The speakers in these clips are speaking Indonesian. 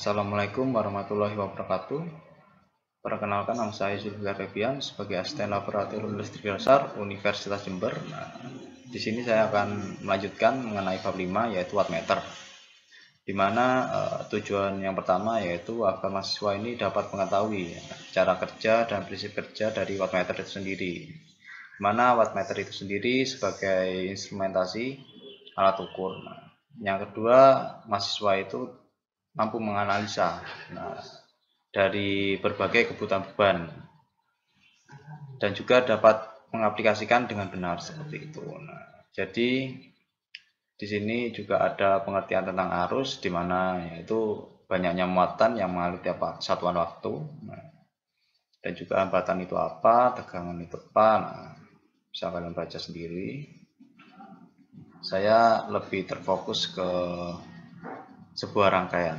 Assalamualaikum warahmatullahi wabarakatuh. Perkenalkan, nama saya Zulfikar Febian sebagai Asisten Laboratorium Listrik Dasar Universitas Jember. Di sini saya akan melanjutkan mengenai bab 5 yaitu wattmeter. Di mana tujuan yang pertama yaitu agar mahasiswa ini dapat mengetahui cara kerja dan prinsip kerja dari wattmeter itu sendiri. Di mana wattmeter itu sendiri sebagai instrumentasi alat ukur. Yang kedua, mahasiswa itu mampu menganalisa dari berbagai kebutuhan beban dan juga dapat mengaplikasikan dengan benar seperti itu. Jadi di sini juga ada pengertian tentang arus, di mana yaitu banyaknya muatan yang mengalir tiap satuan waktu. Dan juga hambatan itu apa, tegangan itu apa. Bisa kalian baca sendiri. Saya lebih terfokus ke sebuah rangkaian.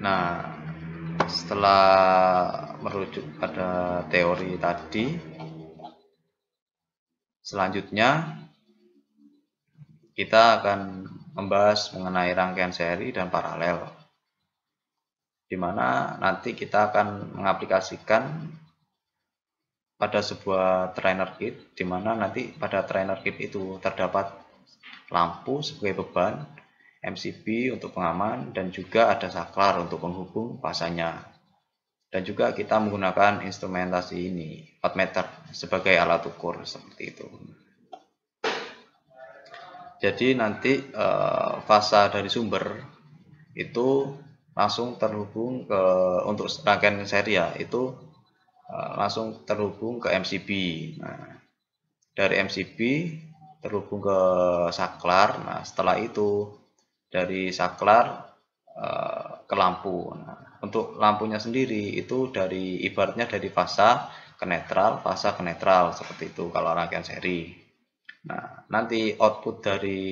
Nah, setelah merujuk pada teori tadi, selanjutnya kita akan membahas mengenai rangkaian seri dan paralel, di mana nanti kita akan mengaplikasikan pada sebuah trainer kit, di mana nanti pada trainer kit itu terdapat lampu sebagai beban, MCB untuk pengaman, dan juga ada saklar untuk penghubung fasanya. Dan juga kita menggunakan instrumentasi ini, wattmeter, sebagai alat ukur seperti itu. Jadi nanti fasa dari sumber itu langsung terhubung ke, untuk rangkaian seri ya, itu langsung terhubung ke MCB. Nah, dari MCB terhubung ke saklar. Nah, setelah itu dari saklar ke lampu. Nah, untuk lampunya sendiri itu dari ibaratnya dari fasa ke netral, fasa ke netral seperti itu kalau rangkaian seri. Nah, nanti output dari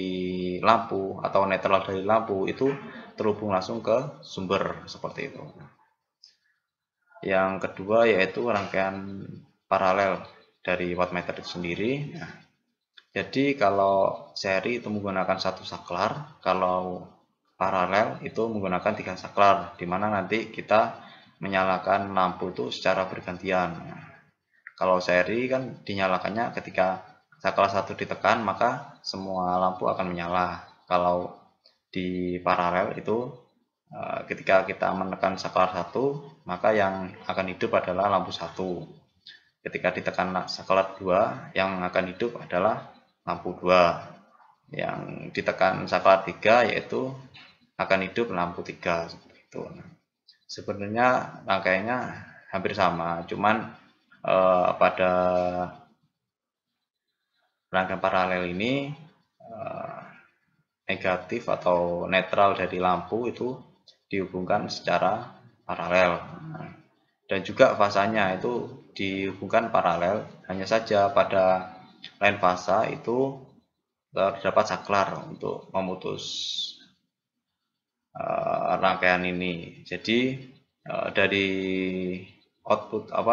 lampu atau netral dari lampu itu terhubung langsung ke sumber seperti itu. Yang kedua yaitu rangkaian paralel dari wattmeter itu sendiri. Nah, jadi kalau seri itu menggunakan satu saklar, kalau paralel itu menggunakan 3 saklar, di mana nanti kita menyalakan lampu itu secara bergantian. Nah, kalau seri kan dinyalakannya ketika saklar 1 ditekan, maka semua lampu akan menyala. Kalau di paralel itu ketika kita menekan saklar 1, maka yang akan hidup adalah lampu 1. Ketika ditekan saklar 2, yang akan hidup adalah lampu 2. Yang ditekan saklar 3 yaitu akan hidup lampu 3 seperti itu. Sebenarnya rangkaiannya hampir sama, cuman pada rangkaian paralel ini negatif atau netral dari lampu itu dihubungkan secara paralel. Dan juga fasanya itu dihubungkan paralel, hanya saja pada lain fasa itu terdapat saklar untuk memutus rangkaian ini. Jadi dari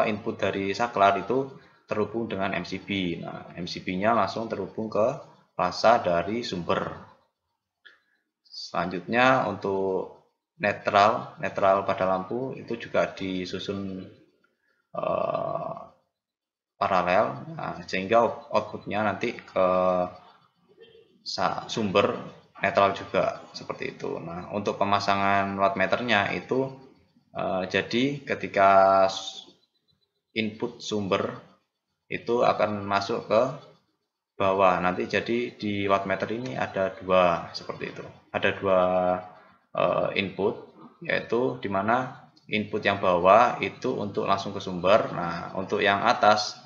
input dari saklar itu terhubung dengan MCB. Nah, MCB-nya langsung terhubung ke fasa dari sumber. Selanjutnya untuk netral pada lampu itu juga disusun paralel, sehingga outputnya nanti ke sumber netral juga seperti itu. Nah, untuk pemasangan wattmeternya itu jadi ketika input sumber itu akan masuk ke bawah, nanti jadi di wattmeter ini ada dua seperti itu, ada dua input, yaitu dimana input yang bawah itu untuk langsung ke sumber. Nah, untuk yang atas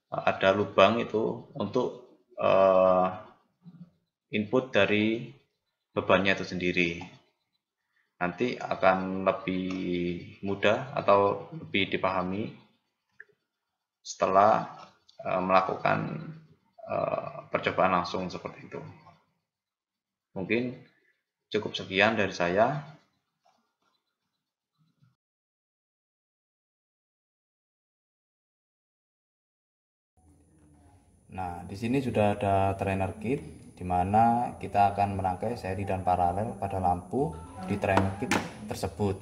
ada lubang itu untuk input dari bebannya itu sendiri. Nanti akan lebih mudah atau lebih dipahami setelah melakukan percobaan langsung seperti itu. Mungkin cukup sekian dari saya. Nah, di sini sudah ada trainer kit, dimana kita akan merangkai seri dan paralel pada lampu di triangle kit tersebut.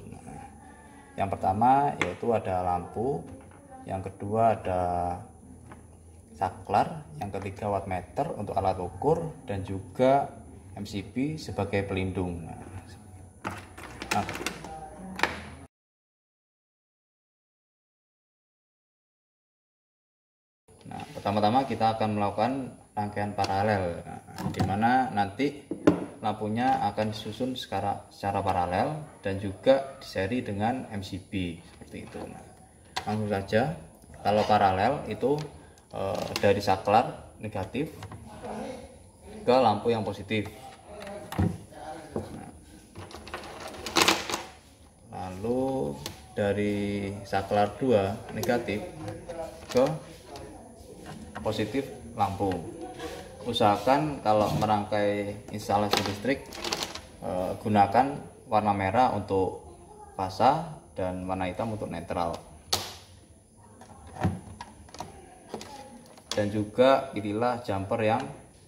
Yang pertama yaitu ada lampu, yang kedua ada saklar, yang ketiga wattmeter untuk alat ukur, dan juga MCB sebagai pelindung. Nah, pertama-tama kita akan melakukan rangkaian paralel, di mana nanti lampunya akan disusun secara paralel dan juga diseri dengan MCB seperti itu. Nah, langsung saja, kalau paralel itu dari saklar negatif ke lampu yang positif. Nah, lalu dari saklar 2 negatif ke positif lampu. Usahakan kalau merangkai instalasi listrik gunakan warna merah untuk fasa dan warna hitam untuk netral. Dan juga pilihlah jumper yang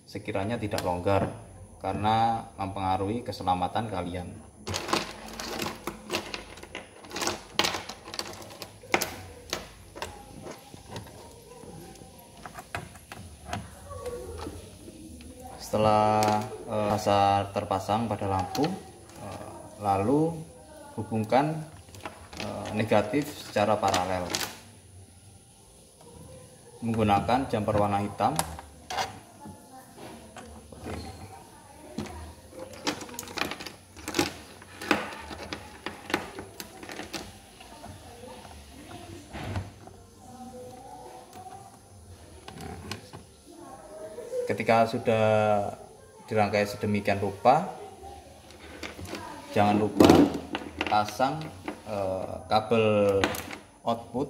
sekiranya tidak longgar karena mempengaruhi keselamatan kalian. Setelah fasa terpasang pada lampu, lalu hubungkan negatif secara paralel menggunakan jumper warna hitam. Ketika sudah dirangkai sedemikian rupa, jangan lupa pasang kabel output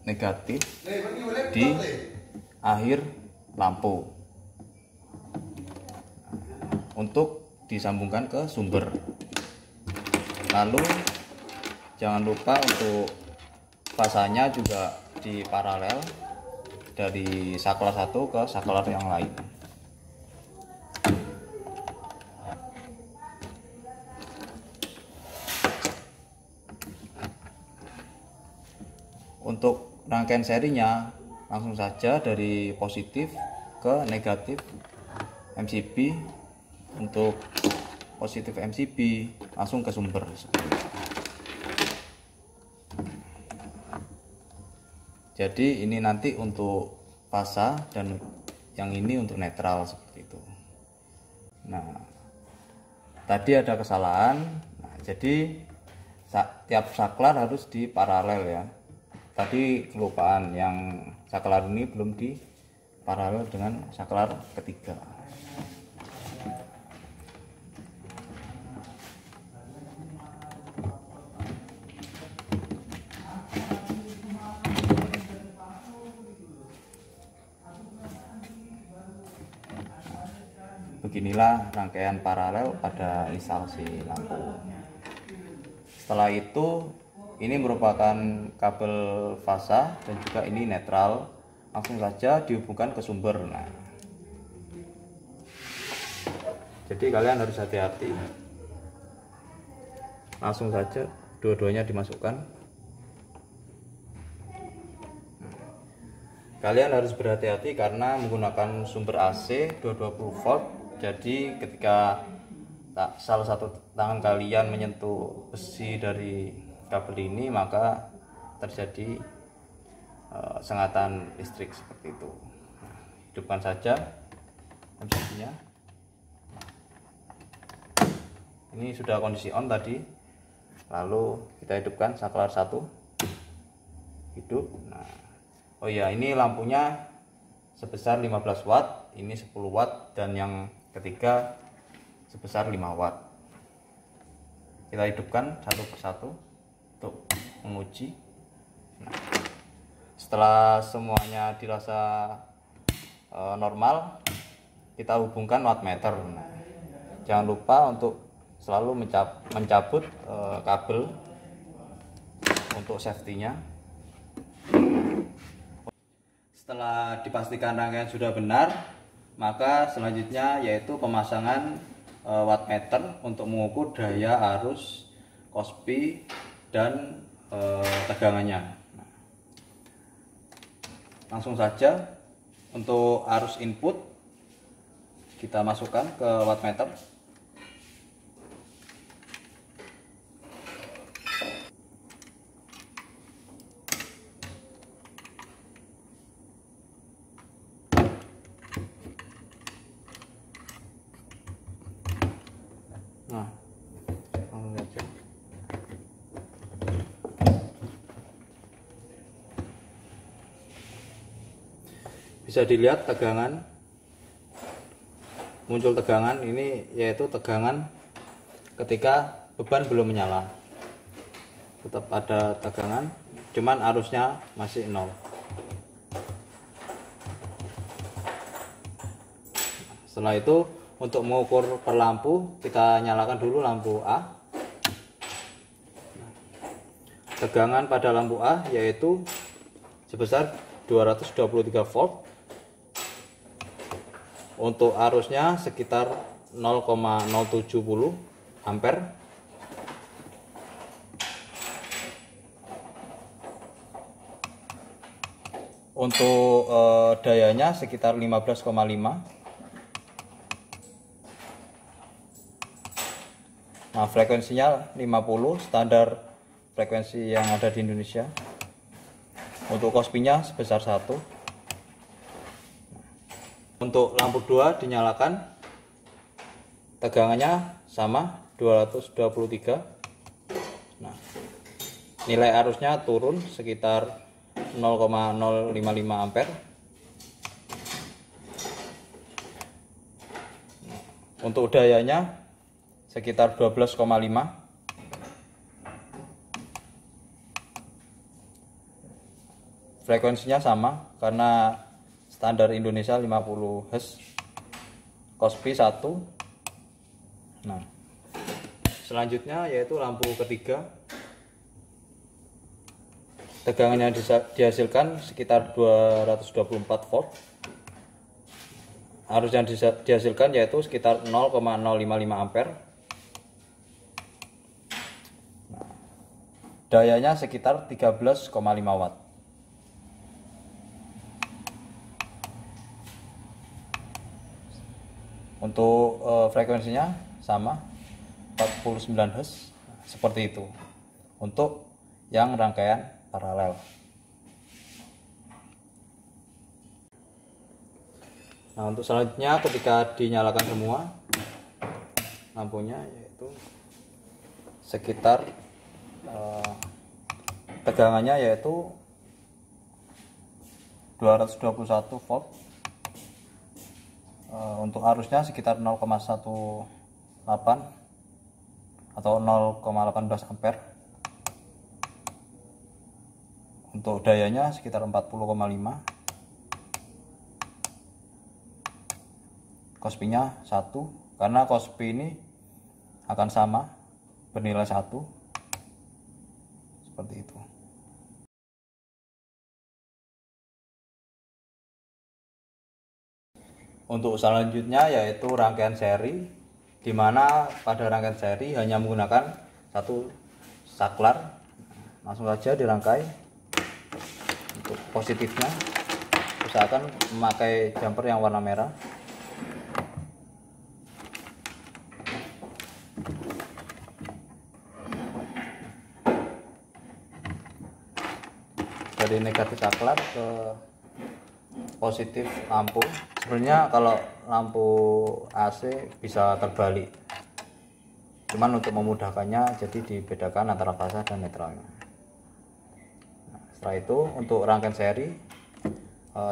negatif di akhir lampu untuk disambungkan ke sumber. Lalu jangan lupa untuk fasanya juga di paralel dari saklar satu ke saklar yang lain. Untuk rangkaian serinya langsung saja dari positif ke negatif MCB. Untuk positif MCB langsung ke sumber. Jadi ini nanti untuk fasa dan yang ini untuk netral seperti itu. Nah, tadi ada kesalahan. Nah, jadi tiap saklar harus di paralel ya. Tadi kelupaan, yang saklar ini belum di paralel dengan saklar ketiga. Beginilah rangkaian paralel pada instalasi lampu. Setelah itu, ini merupakan kabel fasa dan juga ini netral. Langsung saja dihubungkan ke sumber. Nah, jadi kalian harus hati-hati. Langsung saja dua-duanya dimasukkan. Kalian harus berhati-hati karena menggunakan sumber AC 220 volt. Jadi ketika salah satu tangan kalian menyentuh besi dari kabel ini, maka terjadi sengatan listrik seperti itu. Hidupkan saja MCB-nya. Ini sudah kondisi on tadi. Lalu kita hidupkan saklar 1. Hidup. Nah, oh ya, ini lampunya sebesar 15 watt, ini 10 watt, dan yang ketiga sebesar 5 watt. Kita hidupkan satu persatu untuk menguji. Nah, setelah semuanya dirasa normal, kita hubungkan wattmeter. Nah, jangan lupa untuk selalu mencabut kabel untuk safety-nya. Setelah dipastikan rangkaian sudah benar, maka selanjutnya yaitu pemasangan wattmeter untuk mengukur daya arus Kospi dan tegangannya. Langsung saja untuk arus input kita masukkan ke wattmeter. Nah, langsung saja. Bisa dilihat tegangan, muncul tegangan ini yaitu tegangan ketika beban belum menyala. Tetap ada tegangan, cuman arusnya masih 0. Setelah itu untuk mengukur per lampu, kita nyalakan dulu lampu A. Tegangan pada lampu A yaitu sebesar 223 volt. Untuk arusnya sekitar 0,070 ampere. Untuk dayanya sekitar 15,5. Nah, frekuensinya 50, standar frekuensi yang ada di Indonesia. Untuk Kospi-nya sebesar 1. Untuk lampu 2 dinyalakan, tegangannya sama 223. Nah, nilai arusnya turun sekitar 0,055 ampere. Untuk dayanya sekitar 12,5. Frekuensinya sama karena standar Indonesia 50 Hz. Kospi 1. Nah, selanjutnya yaitu lampu ketiga. Tegangan yang dihasilkan sekitar 224 volt. Arus yang dihasilkan yaitu sekitar 0,055 ampere. Nah, dayanya sekitar 13,5 watt. Untuk frekuensinya sama 49 Hz, seperti itu untuk yang rangkaian paralel. Nah, untuk selanjutnya ketika dinyalakan semua lampunya yaitu sekitar tegangannya yaitu 221 volt. Untuk arusnya sekitar 0,18 atau 0,18 ampere. Untuk dayanya sekitar 40,5. Kospi-nya 1 karena Kospi ini akan sama bernilai 1, seperti itu. Untuk selanjutnya yaitu rangkaian seri, di mana pada rangkaian seri hanya menggunakan satu saklar. Langsung saja dirangkai. Untuk positifnya usahakan memakai jumper yang warna merah. Dari negatif saklar ke positif lampu. Sebenarnya kalau lampu AC bisa terbalik, cuman untuk memudahkannya jadi dibedakan antara fasa dan netralnya. Nah, setelah itu untuk rangkaian seri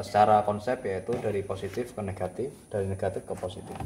secara konsep yaitu dari positif ke negatif, dari negatif ke positif.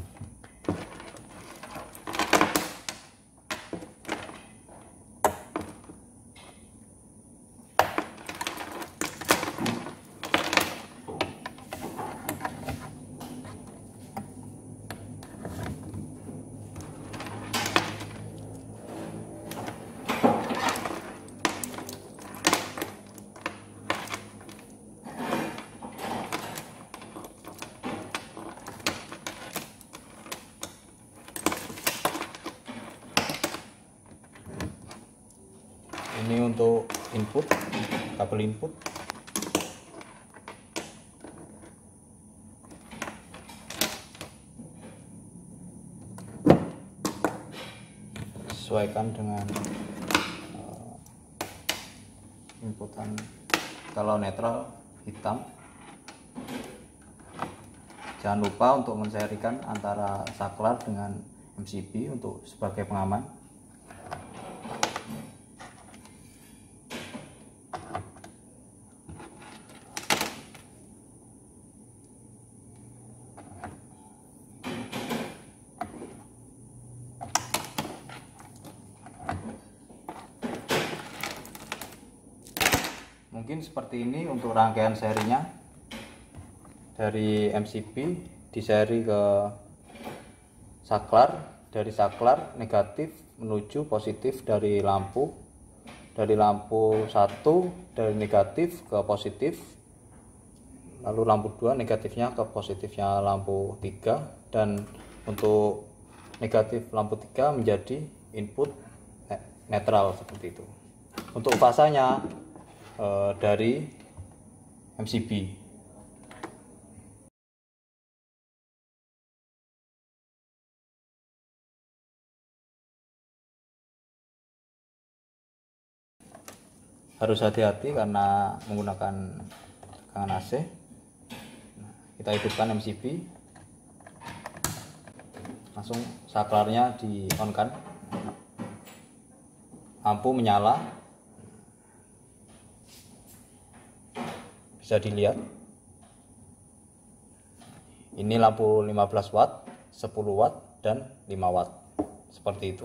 input, kabel input. Sesuaikan dengan inputan. Kalau netral hitam. Jangan lupa untuk menserikan antara saklar dengan MCB untuk sebagai pengaman. Mungkin seperti ini untuk rangkaian serinya, dari MCB di seri ke saklar, dari saklar negatif menuju positif dari lampu 1 dari negatif ke positif, lalu lampu 2 negatifnya ke positifnya lampu 3, dan untuk negatif lampu 3 menjadi input netral seperti itu. Untuk fasanya dari MCB. Harus hati-hati karena menggunakan tegangan AC. Kita hidupkan MCB, langsung saklarnya di on kan, lampu menyala, bisa dilihat ini lampu 15 watt, 10 watt, dan 5 watt seperti itu.